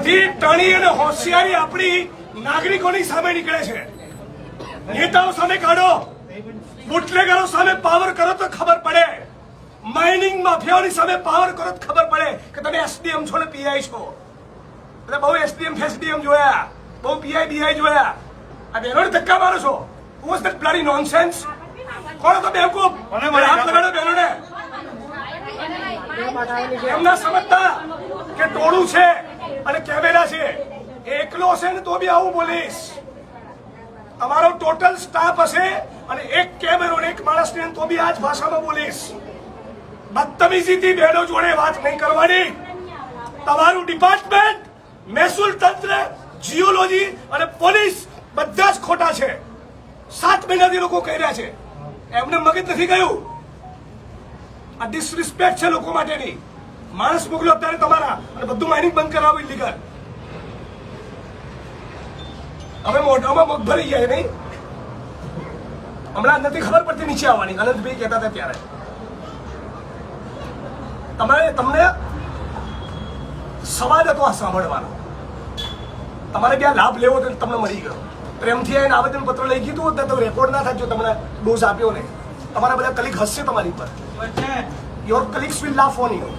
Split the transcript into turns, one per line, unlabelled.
બધી ટણી અને હોશિયારી આપણી નાગરિકોની સામે નીકળે છે. નેતાઓ સામે કાઢો, બુટલેગરો સામે પાવર કરો તો ખબર પડે, માઇનિંગ માફિયાઓની સામે પાવર કરો તો ખબર પડે કે તમે એસડીએમ છો ને પીઆઈ છો. એટલે બહુ એસડીએમ ફેસડીએમ જોયા, બહુ પીઆઈ બીઆઈ જોયા, આ બહેનોને ધક્કા મારો છો. Was that bloody nonsense? કોણ તો બેવકૂફ? હાથ લગાડો બહેનોને. એમના સમજતા કે ટોળું છે અને કેમેરા છે. એકલો હશે ને તો બી આવું બોલીશ. તમારો ટોટલ સ્ટાફ હશે અને એક કેમેરો ને એક માણસ ને તો બી આ જ ભાષામાં બોલીશ. બદતમીજીથી બહેનો જોડે વાત નહીં કરવાની. તમારું ડિપાર્ટમેન્ટ, મહેસૂલ તંત્ર, જીઓલોજી અને પોલીસ બધા જ ખોટા છે. 7 મહિનાથી લોકો કહી રહ્યા છે, એમને મગજ નથી ગયું. આ ડિસરિસ્પેક્ટ છે લોકો માટેની. માણસ મોકલો અત્યારે તમારા અને બધું માઇનિંગ બંધ કરાવો ઇલીગલ. હવે મોઢામાં મગ ભરી જાય નહીં. હમણાં નથી ખબર પડતી નીચે આવવાની. અનંતભાઈ કહેતા હતા ત્યારે તમને સવાલ હતો આ સાંભળવાનો. તમારે ત્યાં લાભ લેવો તો તમને મળી ગયો. પ્રેમથી આવીને આવેદન પત્ર લઈ ગયું તો રેકોર્ડ ના થાય જો તમને ડોઝ આપ્યો ને. તમારા બધા કલીગ હસશે તમારી પર. Your colleagues will laugh on you.